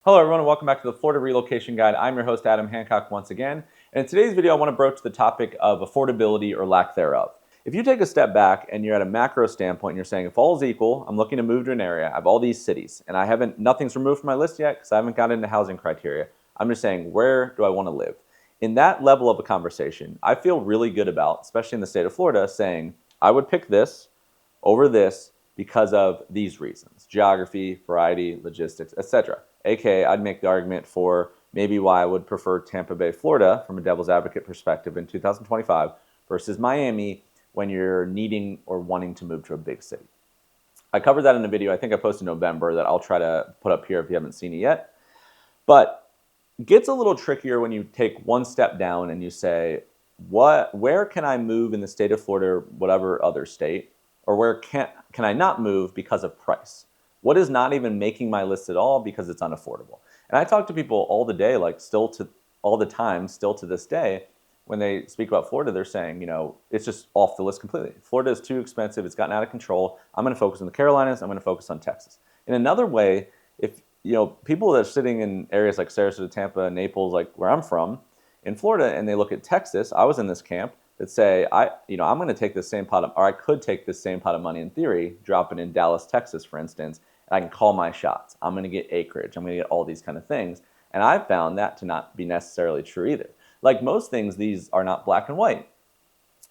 Hello everyone and welcome back to the Florida Relocation Guide. I'm your host Adam Hancock once again. And in today's video I want to broach the topic of affordability or lack thereof. If you take a step back and you're at a macro standpoint and you're saying if all is equal, I'm looking to move to an area, I have all these cities and nothing's removed from my list yet because I haven't got into housing criteria. I'm just saying where do I want to live? In that level of a conversation, I feel really good about, especially in the state of Florida, saying I would pick this over this because of these reasons: geography, variety, logistics, etc. AKA, I'd make the argument for maybe why I would prefer Tampa Bay, Florida, from a devil's advocate perspective in 2025 versus Miami when you're needing or wanting to move to a big city. I covered that in a video I think I posted in November that I'll try to put up here if you haven't seen it yet. But it gets a little trickier when you take one step down and you say, where can I move in the state of Florida or whatever other state? Or where can I not move because of price? What is not even making my list at all because it's unaffordable? And I talk to people all the day, all the time, still to this day, when they speak about Florida, they're saying, it's just off the list completely. Florida is too expensive. It's gotten out of control. I'm going to focus on the Carolinas. I'm going to focus on Texas. In another way, if people that are sitting in areas like Sarasota, Tampa, Naples, like where I'm from, in Florida, and they look at Texas, I was in this camp that say, I'm going to take this same pot of, or I could take this same pot of money in theory, drop it in Dallas, Texas, for instance, and I can call my shots. I'm going to get acreage. I'm going to get all these kind of things. And I've found that to not be necessarily true either. Like most things, these are not black and white.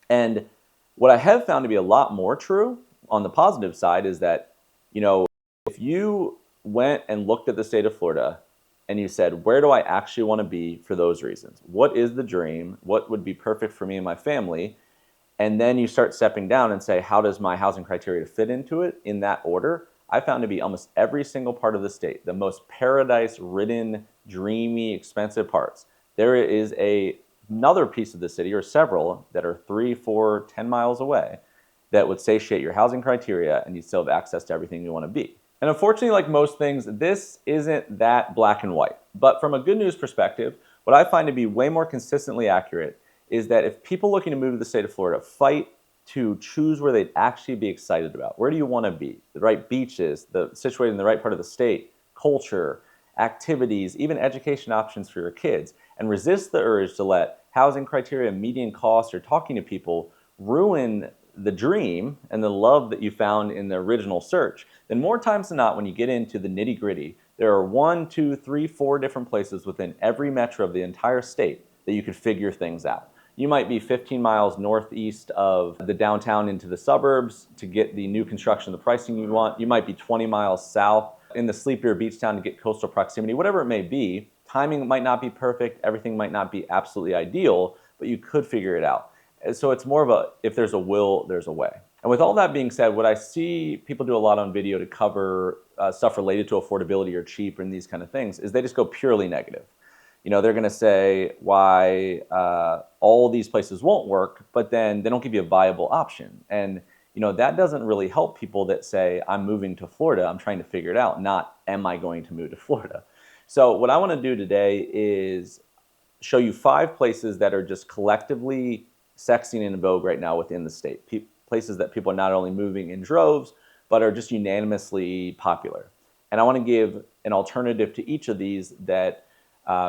And what I have found to be a lot more true on the positive side is that, if you went and looked at the state of Florida and you said, where do I actually want to be for those reasons? What is the dream? What would be perfect for me and my family? And then you start stepping down and say, how does my housing criteria fit into it in that order? I found to be almost every single part of the state, the most paradise-ridden, dreamy, expensive parts. There is another piece of the city, or several, that are 3, 4, 10 miles away that would satiate your housing criteria and you still have access to everything you want to be. And unfortunately, like most things, this isn't that black and white. But from a good news perspective, what I find to be way more consistently accurate is that if people looking to move to the state of Florida fight to choose where they'd actually be excited about, where do you want to be? The right beaches, situated in the right part of the state, culture, activities, even education options for your kids, and resist the urge to let housing criteria, median costs, or talking to people ruin the dream and the love that you found in the original search, then more times than not, when you get into the nitty gritty, there are 1, 2, 3, 4 different places within every metro of the entire state that you could figure things out. You might be 15 miles northeast of the downtown into the suburbs to get the new construction, the pricing you want. You might be 20 miles south in the sleepier beach town to get coastal proximity, whatever it may be. Timing might not be perfect. Everything might not be absolutely ideal, but you could figure it out. So it's more of a, if there's a will, there's a way. And with all that being said, what I see people do a lot on video to cover stuff related to affordability or cheap and these kind of things is they just go purely negative. They're going to say why all these places won't work, but then they don't give you a viable option. And that doesn't really help people that say, I'm moving to Florida, I'm trying to figure it out, not am I going to move to Florida. So what I want to do today is show you 5 places that are just collectively sexy and in vogue right now within the state. Places that people are not only moving in droves, but are just unanimously popular. And I want to give an alternative to each of these that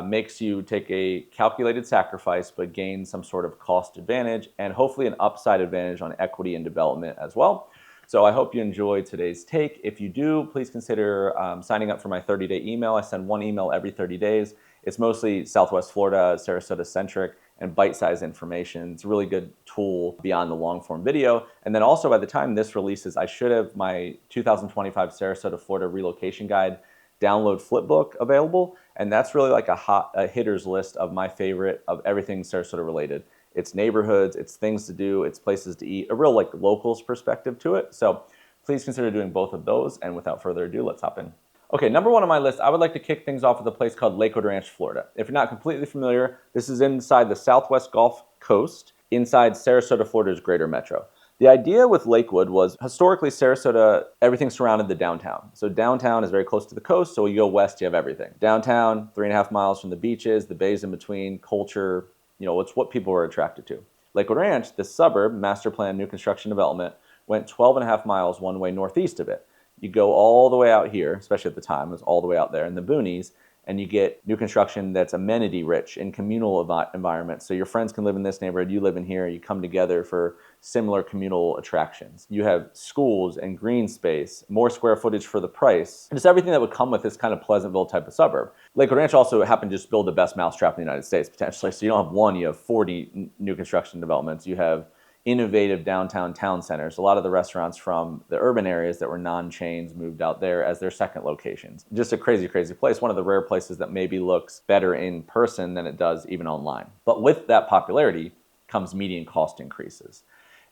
makes you take a calculated sacrifice but gain some sort of cost advantage and hopefully an upside advantage on equity and development as well. So I hope you enjoyed today's take. If you do, please consider signing up for my 30-day email. I send 1 email every 30 days. It's mostly Southwest Florida, Sarasota-centric, and bite-sized information. It's a really good tool beyond the long-form video. And then also by the time this releases, I should have my 2025 Sarasota, Florida Relocation Guide download flipbook available. And that's really like a hitter's list of my favorite of everything Sarasota related. It's neighborhoods, it's things to do, it's places to eat, a real like locals perspective to it. So please consider doing both of those. And without further ado, let's hop in. Okay, number 1 on my list, I would like to kick things off with a place called Lakewood Ranch, Florida. If you're not completely familiar, this is inside the Southwest Gulf Coast, inside Sarasota, Florida's greater metro. The idea with Lakewood was historically Sarasota, everything surrounded the downtown. So downtown is very close to the coast, so you go west, you have everything. Downtown, 3.5 miles from the beaches, the bays in between, culture, it's what people were attracted to. Lakewood Ranch, this suburb, master plan, new construction development, went 12.5 miles one way northeast of it. You go all the way out here, especially at the time, it was all the way out there in the boonies, and you get new construction that's amenity rich in communal environments. So your friends can live in this neighborhood, you live in here, you come together for similar communal attractions. You have schools and green space, more square footage for the price, and just everything that would come with this kind of Pleasantville type of suburb. Lakewood Ranch also happened to just build the best mousetrap in the United States, potentially. So you don't have one, you have 40 new construction developments. You have innovative downtown town centers. A lot of the restaurants from the urban areas that were non-chains moved out there as their second locations. Just a crazy, crazy place. One of the rare places that maybe looks better in person than it does even online. But with that popularity comes median cost increases.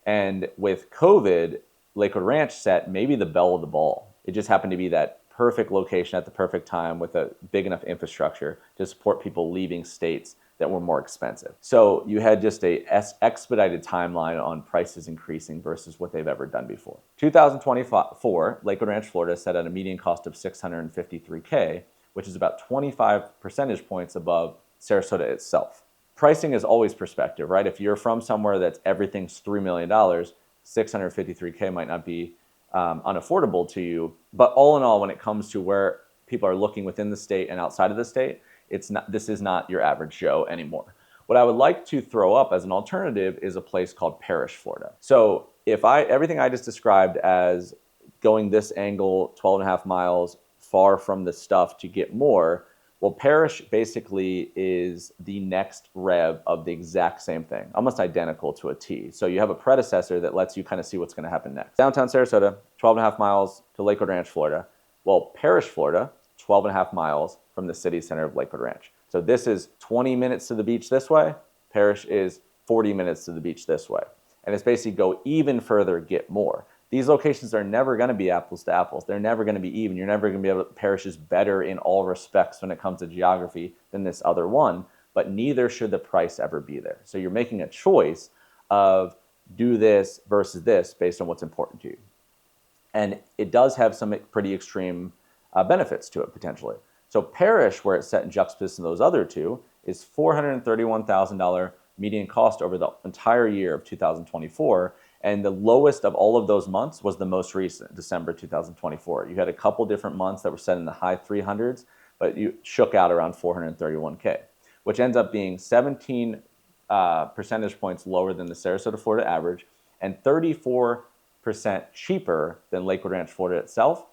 And with COVID, Lakewood Ranch set maybe the belle of the ball. It just happened to be that perfect location at the perfect time with a big enough infrastructure to support people leaving states that were more expensive. So you had just a expedited timeline on prices increasing versus what they've ever done before. 2024, Lakewood Ranch, Florida set at a median cost of $653K, which is about 25 percentage points above Sarasota itself. Pricing is always perspective, right? If you're from somewhere that's everything's $3 million, $653K might not be unaffordable to you. But all in all, when it comes to where people are looking within the state and outside of the state, this is not your average Joe anymore. What I would like to throw up as an alternative is a place called Parrish, Florida. So if everything I just described as going this angle, 12 and a half miles far from the stuff to get more, well, Parrish basically is the next rev of the exact same thing, almost identical to a T. So you have a predecessor that lets you kind of see what's going to happen next. Downtown Sarasota, 12 and a half miles to Lakewood Ranch, Florida. Well, Parrish, Florida, 12 and a half miles from the city center of Lakewood Ranch. So this is 20 minutes to the beach this way. Parrish is 40 minutes to the beach this way. And it's basically go even further, get more. These locations are never going to be apples to apples. They're never going to be even. You're never going to be able to. Parrish is better in all respects when it comes to geography than this other one, but neither should the price ever be there. So you're making a choice of do this versus this based on what's important to you. And it does have some pretty extreme benefits to it potentially. So Parrish, where it's set in juxtaposition to those other two, is $431,000 median cost over the entire year of 2024. And the lowest of all of those months was the most recent, December 2024. You had a couple different months that were set in the high 300s, but you shook out around 431K, which ends up being 17 percentage points lower than the Sarasota, Florida average, and 34% cheaper than Lakewood Ranch, Florida itself.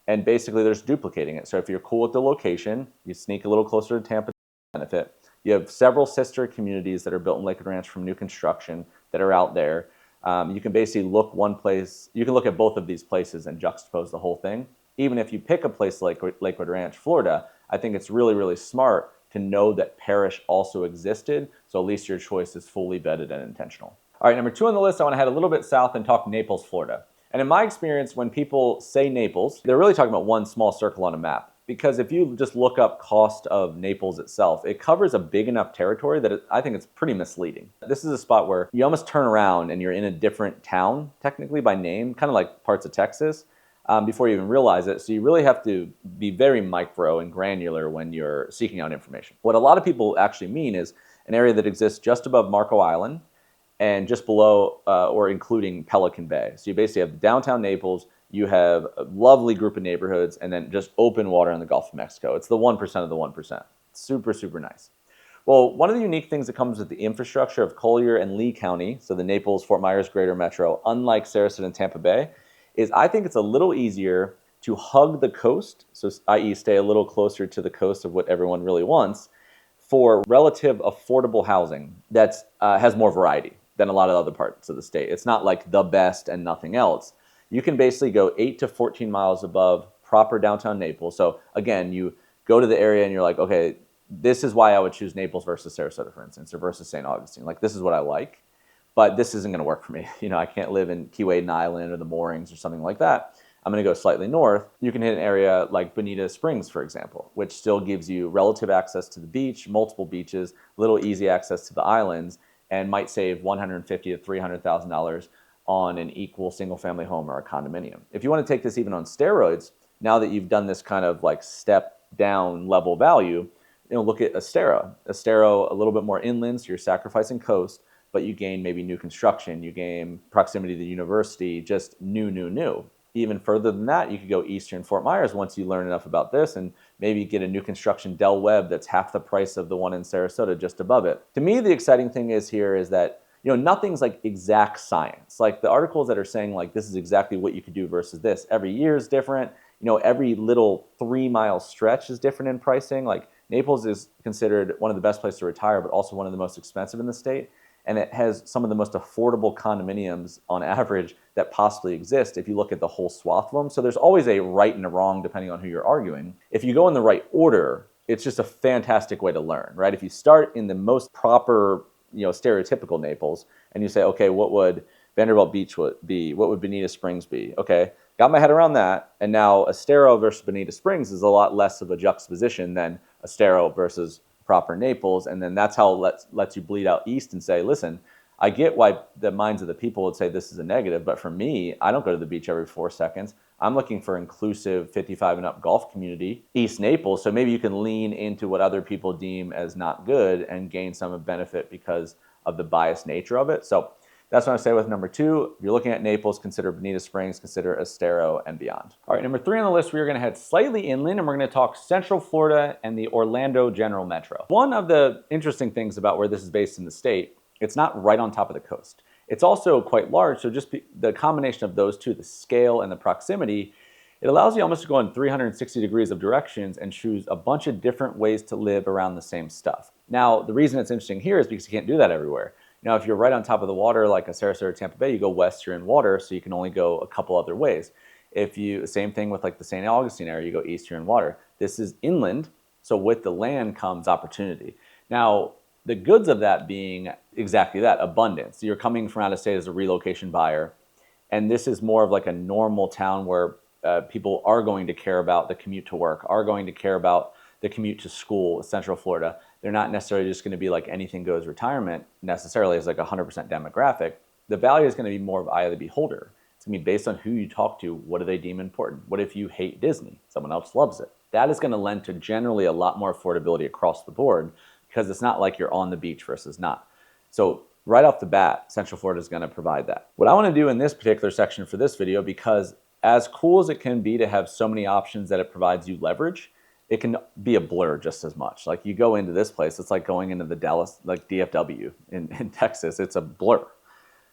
And basically there's duplicating it. So if you're cool with the location, you sneak a little closer to Tampa to benefit. You have several sister communities that are built in Lakewood Ranch from new construction that are out there. You can basically look one place, you can look at both of these places and juxtapose the whole thing. Even if you pick a place like Lakewood Ranch, Florida, I think it's really, really smart to know that Parrish also existed, so at least your choice is fully vetted and intentional. All right, number 2 on the list, I want to head a little bit south and talk Naples, Florida. And in my experience, when people say Naples, they're really talking about one small circle on a map. Because if you just look up cost of Naples itself, it covers a big enough territory that I think it's pretty misleading. This is a spot where you almost turn around and you're in a different town, technically by name, kind of like parts of Texas, before you even realize it. So you really have to be very micro and granular when you're seeking out information. What a lot of people actually mean is an area that exists just above Marco Island and just below or including Pelican Bay. So you basically have downtown Naples, you have a lovely group of neighborhoods, and then just open water in the Gulf of Mexico. It's the 1% of the 1%. Super, super nice. Well, one of the unique things that comes with the infrastructure of Collier and Lee County, so the Naples, Fort Myers Greater Metro, unlike Sarasota and Tampa Bay, is I think it's a little easier to hug the coast, so i.e. stay a little closer to the coast of what everyone really wants, for relative affordable housing that has more variety than a lot of other parts of the state. It's not like the best and nothing else. You can basically go 8 to 14 miles above proper downtown Naples. So again, you go to the area and you're like, okay, this is why I would choose Naples versus Sarasota, for instance, or versus St. Augustine. Like, this is what I like, but this isn't gonna work for me. You know, I can't live in Key Wade Island or the Moorings or something like that. I'm gonna go slightly north. You can hit an area like Bonita Springs, for example, which still gives you relative access to the beach, multiple beaches, little easy access to the islands, and might save $150,000 to $300,000 on an equal single-family home or a condominium. If you want to take this even on steroids, now that you've done this kind of like step-down level value, look at Estero. Estero, a little bit more inland, so you're sacrificing coast, but you gain maybe new construction, you gain proximity to the university, just new. Even further than that, you could go eastern Fort Myers once you learn enough about this and maybe get a new construction Del Webb that's half the price of the one in Sarasota just above it. To me, the exciting thing is here is that nothing's like exact science. Like the articles that are saying like this is exactly what you could do versus this. Every year is different. Every little 3-mile stretch is different in pricing. Like Naples is considered one of the best places to retire, but also one of the most expensive in the state. And it has some of the most affordable condominiums on average that possibly exist if you look at the whole swath of them. So there's always a right and a wrong depending on who you're arguing. If you go in the right order, it's just a fantastic way to learn, right? If you start in the most proper, stereotypical Naples, and you say, okay, what would Vanderbilt Beach be? What would Bonita Springs be? Okay, got my head around that. And now Estero versus Bonita Springs is a lot less of a juxtaposition than Estero versus proper Naples. And then that's how it lets you bleed out east and say, listen, I get why the minds of the people would say this is a negative, but for me, I don't go to the beach every 4 seconds. I'm looking for inclusive 55 and up golf community, East Naples. So maybe you can lean into what other people deem as not good and gain some benefit because of the biased nature of it. So that's what I say with number 2. If you're looking at Naples, consider Bonita Springs, consider Estero and beyond. All right, number 3 on the list, we're gonna head slightly inland and we're gonna talk Central Florida and the Orlando General Metro. One of the interesting things about where this is based in the state, it's not right on top of the coast. It's also quite large, so just the combination of those two, the scale and the proximity, it allows you almost to go in 360 degrees of directions and choose a bunch of different ways to live around the same stuff. Now, the reason it's interesting here is because you can't do that everywhere. Now, if you're right on top of the water, like a Sarasota or Tampa Bay, you go west, you're in water, so you can only go a couple other ways. Same thing with like the St. Augustine area, you go east, you're in water. This is inland, so with the land comes opportunity. Now, the goods of that being exactly that, abundance. You're coming from out of state as a relocation buyer, and this is more of like a normal town where people are going to care about the commute to work, are going to care about the commute to school, Central Florida. They're not necessarily just going to be like anything goes retirement necessarily as like 100% demographic. The value is going to be more of eye of the beholder. It's going to be based on who you talk to. What do they deem important? What if you hate Disney? Someone else loves it. That is going to lend to generally a lot more affordability across the board because it's not like you're on the beach versus not. So right off the bat, Central Florida is going to provide that. What I want to do in this particular section for this video, because as cool as it can be to have so many options that it provides you leverage, it can be a blur just as much. Like you go into this place, it's like going into the Dallas, like DFW in Texas, it's a blur.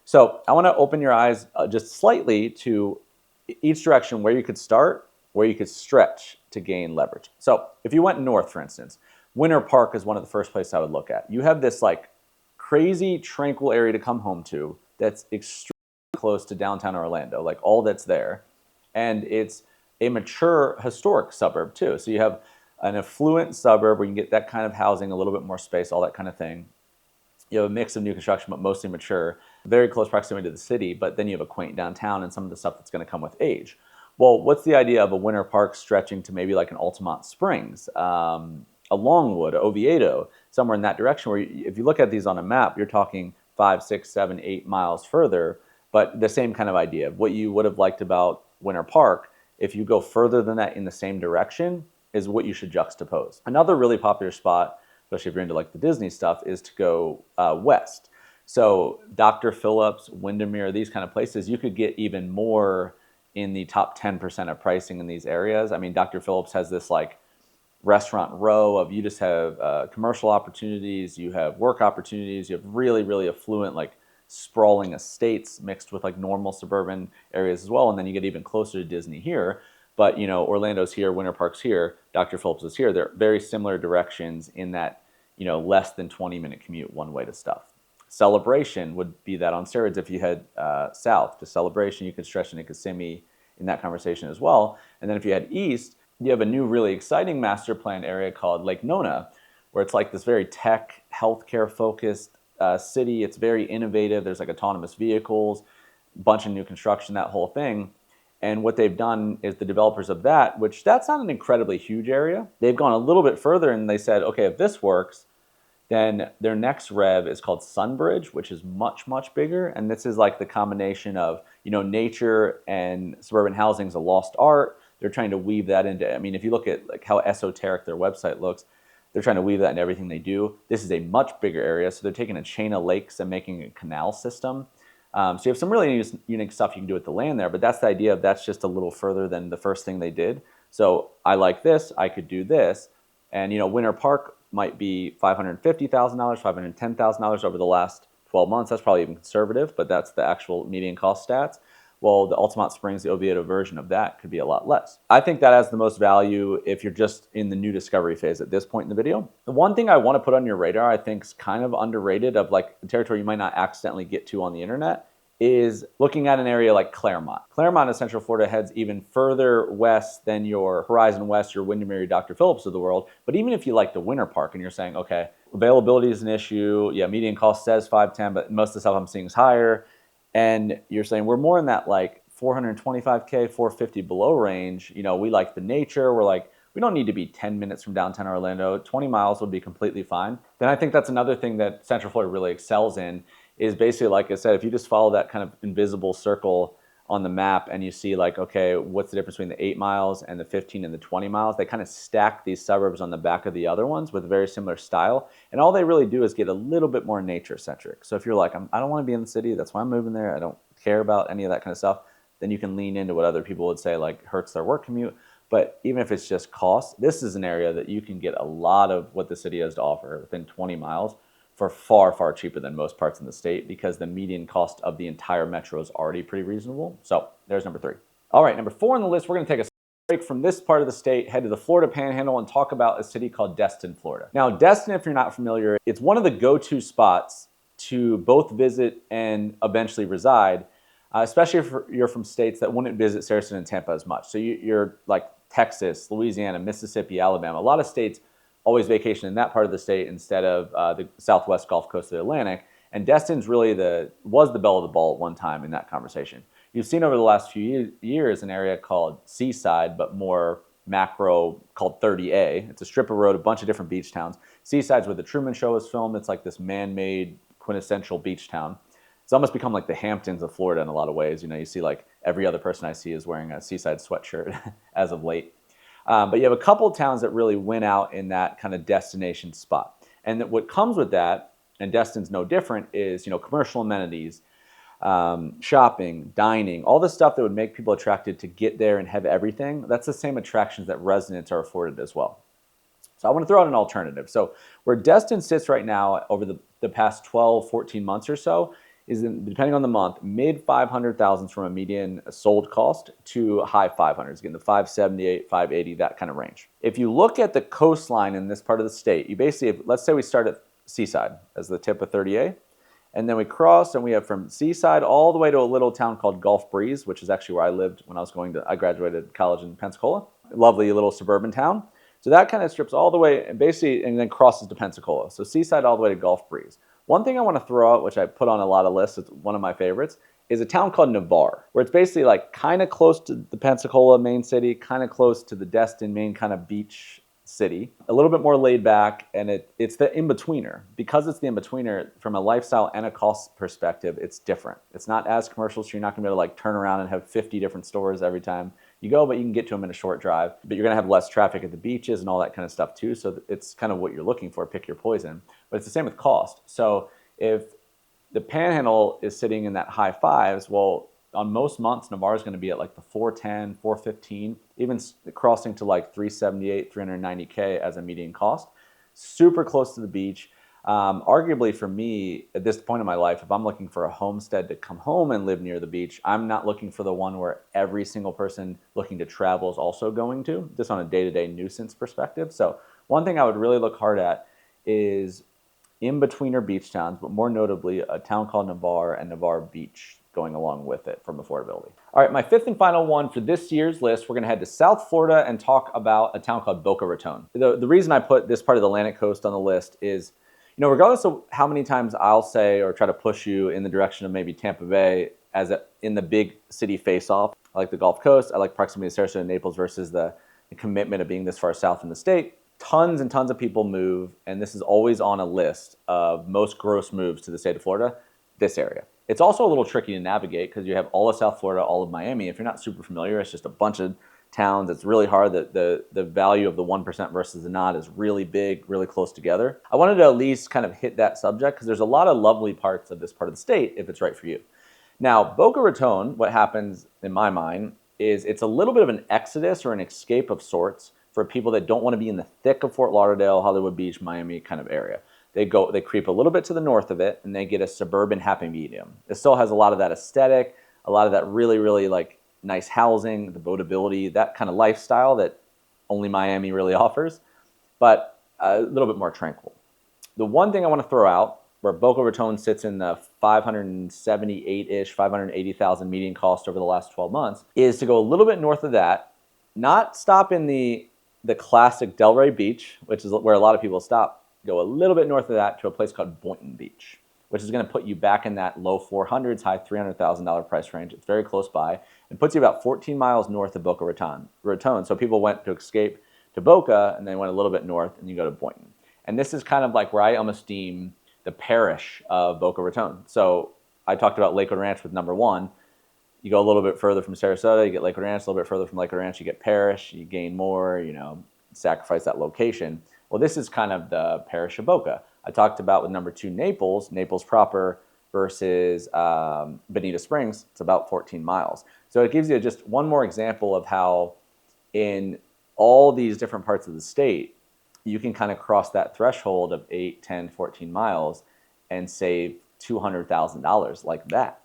So I want to open your eyes just slightly to each direction where you could start, where you could stretch to gain leverage. So if you went north, for instance, Winter Park is one of the first places I would look at. You have this like crazy tranquil area to come home to that's extremely close to downtown Orlando, like all that's there. And it's a mature historic suburb too. So you have an affluent suburb where you can get that kind of housing, a little bit more space, all that kind of thing. You have a mix of new construction, but mostly mature, very close proximity to the city, but then you have a quaint downtown and some of the stuff that's going to come with age. Well, what's the idea of a Winter Park stretching to maybe like an Altamont Springs, a Longwood, Oviedo, somewhere in that direction where if you look at these on a map, you're talking 5, 6, 7, 8 miles further, but the same kind of idea. What you would have liked about Winter Park, if you go further than that in the same direction, is what you should juxtapose. Another really popular spot, especially if you're into like the Disney stuff, is to go west. So Dr. Phillips, Windermere, these kind of places, you could get even more in the top 10% of pricing in these areas. I mean, Dr. Phillips has this like restaurant row of, you just have commercial opportunities, you have work opportunities, you have really, really affluent, like sprawling estates mixed with like normal suburban areas as well. And then you get even closer to Disney here. But Orlando's here, Winter Park's here, Dr. Phillips is here. They're very similar directions in that, less than 20-minute commute one way to stuff. Celebration would be that on steroids. If you head south to Celebration, you could stretch into Kissimmee in that conversation as well. And then if you head east, you have a new really exciting master plan area called Lake Nona, where it's like this very tech, healthcare focused city. It's very innovative. There's like autonomous vehicles, bunch of new construction, that whole thing. And what they've done is the developers of that, which that's not an incredibly huge area, they've gone a little bit further and they said, okay, if this works, then their next rev is called Sunbridge, which is much, much bigger. And this is like the combination of, nature and suburban housing is a lost art. They're trying to weave that into, if you look at like how esoteric their website looks, they're trying to weave that into everything they do. This is a much bigger area. So they're taking a chain of lakes and making a canal system. So you have some really unique stuff you can do with the land there, but that's the idea of that's just a little further than the first thing they did. So I like this, I could do this. And Winter Park might be $550,000, $510,000 over the last 12 months. That's probably even conservative, but that's the actual median cost stats. Well, the Altamont Springs, the Oviedo version of that could be a lot less. I think that has the most value if you're just in the new discovery phase at this point in the video. The one thing I want to put on your radar, I think is kind of underrated, of like a territory you might not accidentally get to on the internet, is looking at an area like Claremont. Claremont in Central Florida heads even further west than your Horizon West, your Windermere, Dr. Phillips of the world. But even if you like the Winter Park and you're saying, okay, availability is an issue. Yeah, median cost says 510, but most of the stuff I'm seeing is higher. And you're saying we're more in that like 425K, 450 below range. We like the nature. We're like, we don't need to be 10 minutes from downtown Orlando. 20 miles would be completely fine. Then I think that's another thing that Central Florida really excels in, is basically, like I said, if you just follow that kind of invisible circle on the map and you see like, okay, what's the difference between the 8 miles and the 15 and the 20 miles? They kind of stack these suburbs on the back of the other ones with a very similar style. And all they really do is get a little bit more nature centric. So if you're like, I don't want to be in the city, that's why I'm moving there, I don't care about any of that kind of stuff, then you can lean into what other people would say like hurts their work commute. But even if it's just cost, this is an area that you can get a lot of what the city has to offer within 20 miles for far, far cheaper than most parts in the state, because the median cost of the entire metro is already pretty reasonable. So there's number 3. All right, number 4 on the list, we're going to take a break from this part of the state, head to the Florida Panhandle, and talk about a city called Destin, Florida. Now, Destin, if you're not familiar, it's one of the go-to spots to both visit and eventually reside, especially if you're from states that wouldn't visit Sarasota and Tampa as much. So you're like Texas, Louisiana, Mississippi, Alabama. A lot of states always vacation in that part of the state instead of the southwest Gulf Coast of the Atlantic. And Destin's really was the belle of the ball at one time in that conversation. You've seen over the last few years an area called Seaside, but more macro, called 30A. It's a strip of road, a bunch of different beach towns. Seaside's where the Truman Show was filmed. It's like this man-made quintessential beach town. It's almost become like the Hamptons of Florida in a lot of ways. You see like every other person I see is wearing a Seaside sweatshirt as of late. But you have a couple of towns that really win out in that kind of destination spot. And what comes with that, and Destin's no different, is commercial amenities, shopping, dining, all the stuff that would make people attracted to get there and have everything. That's the same attractions that residents are afforded as well. So I want to throw out an alternative. So where Destin sits right now over the past 12, 14 months or so, is, depending on the month, mid 500,000s from a median sold cost to high 500s, again, the 578, 580, that kind of range. If you look at the coastline in this part of the state, you basically, let's say we start at Seaside as the tip of 30A, and then we cross and we have from Seaside all the way to a little town called Gulf Breeze, which is actually where I lived when I graduated college in Pensacola. Lovely little suburban town. So that kind of strips all the way and basically, and then crosses to Pensacola. So Seaside all the way to Gulf Breeze. One thing I want to throw out, which I put on a lot of lists, it's one of my favorites, is a town called Navarre, where it's basically like kind of close to the Pensacola main city, kind of close to the Destin main kind of beach city, a little bit more laid back, and it's the in-betweener. Because it's the in-betweener, from a lifestyle and a cost perspective, it's different. It's not as commercial, so you're not going to be able to like turn around and have 50 different stores every time you go, but you can get to them in a short drive. But you're going to have less traffic at the beaches and all that kind of stuff too, so it's kind of what you're looking for, pick your poison. But it's the same with cost. So if the Panhandle is sitting in that high 5s, well, on most months, Navarre is going to be at like the 410, 415, even crossing to like 378, 390K as a median cost. Super close to the beach. Arguably for me, at this point in my life, if I'm looking for a homestead to come home and live near the beach, I'm not looking for the one where every single person looking to travel is also going to, just on a day-to-day nuisance perspective. So one thing I would really look hard at is in-betweener beach towns, but more notably a town called Navarre and Navarre Beach going along with it from affordability. All right, my 5th and final one for this year's list, we're going to head to South Florida and talk about a town called Boca Raton. The reason I put this part of the Atlantic coast on the list is, regardless of how many times I'll say or try to push you in the direction of maybe Tampa Bay in the big city face-off, I like the Gulf Coast, I like proximity to Sarasota and Naples versus the commitment of being this far south in the state. Tons and tons of people move, and this is always on a list of most gross moves to the state of Florida, this area. It's also a little tricky to navigate because you have all of South Florida, all of Miami. If you're not super familiar, it's just a bunch of towns. It's really hard. The value of the 1% versus the not is really big, really close together. I wanted to at least kind of hit that subject because there's a lot of lovely parts of this part of the state if it's right for you. Now, Boca Raton, what happens in my mind is it's a little bit of an exodus or an escape of sorts for people that don't want to be in the thick of Fort Lauderdale, Hollywood Beach, Miami kind of area. They creep a little bit to the north of it, and they get a suburban happy medium. It still has a lot of that aesthetic, a lot of that really, really like nice housing, the boatability, that kind of lifestyle that only Miami really offers, but a little bit more tranquil. The one thing I want to throw out, where Boca Raton sits in the 578-ish, 580,000 median cost over the last 12 months, is to go a little bit north of that, not stop in the classic Delray Beach, which is where a lot of people stop, go a little bit north of that to a place called Boynton Beach, which is going to put you back in that low 400s, high $300,000 price range. It's very close by and puts you about 14 miles north of Boca Raton. So people went to escape to Boca and they went a little bit north and you go to Boynton. And this is kind of like where I almost deem the parish of Boca Raton. So I talked about Lakewood Ranch with number one. You go a little bit further from Sarasota, you get Lakewood Ranch, a little bit further from Lakewood Ranch, you get Parish, you gain more, sacrifice that location. Well, this is kind of the parish of Boca. I talked about with number two, Naples proper versus Bonita Springs, it's about 14 miles. So it gives you just one more example of how in all these different parts of the state, you can kind of cross that threshold of 8, 10, 14 miles and save $200,000 like that.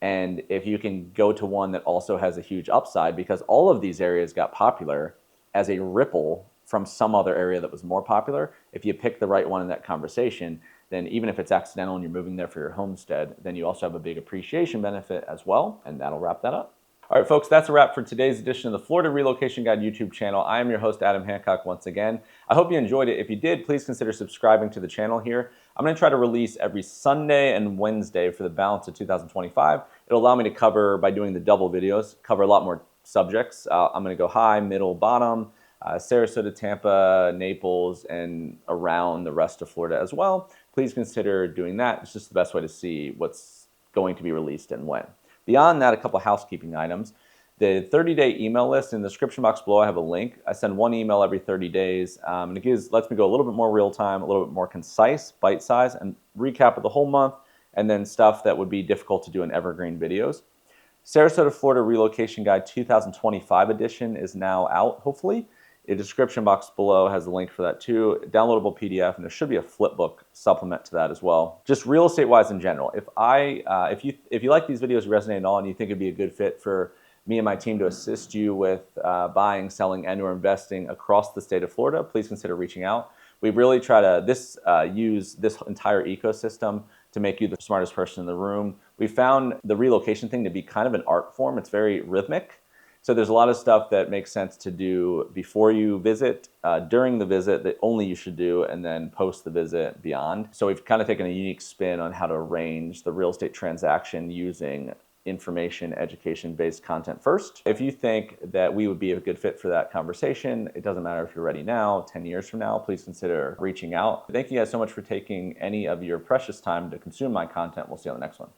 And if you can go to one that also has a huge upside, because all of these areas got popular as a ripple from some other area that was more popular, if you pick the right one in that conversation, then even if it's accidental and you're moving there for your homestead, then you also have a big appreciation benefit as well, and that'll wrap that up. All right, folks, that's a wrap for today's edition of the Florida Relocation Guide YouTube channel. I am your host, Adam Hancock, once again. I hope you enjoyed it. If you did, please consider subscribing to the channel here. I'm going to try to release every Sunday and Wednesday for the balance of 2025. It'll allow me to cover, by doing the double videos, cover a lot more subjects. I'm going to go high, middle, bottom, Sarasota, Tampa, Naples, and around the rest of Florida as well. Please consider doing that. It's just the best way to see what's going to be released and when. Beyond that, a couple of housekeeping items. The 30-day email list in the description box below, I have a link. I send one email every 30 days, and it lets me go a little bit more real time, a little bit more concise, bite size, and recap of the whole month, and then stuff that would be difficult to do in evergreen videos. Sarasota, Florida Relocation Guide 2025 edition is now out, hopefully. The description box below has a link for that too. Downloadable PDF, and there should be a flipbook supplement to that as well. Just real estate wise in general, if you like these videos, resonate at all, and you think it'd be a good fit for me and my team to assist you with buying, selling, and/or investing across the state of Florida, please consider reaching out. We really try to use this entire ecosystem to make you the smartest person in the room. We found the relocation thing to be kind of an art form. It's very rhythmic. So there's a lot of stuff that makes sense to do before you visit, during the visit that only you should do, and then post the visit beyond. So we've kind of taken a unique spin on how to arrange the real estate transaction using information, education-based content first. If you think that we would be a good fit for that conversation, it doesn't matter if you're ready now, 10 years from now, please consider reaching out. Thank you guys so much for taking any of your precious time to consume my content. We'll see you on the next one.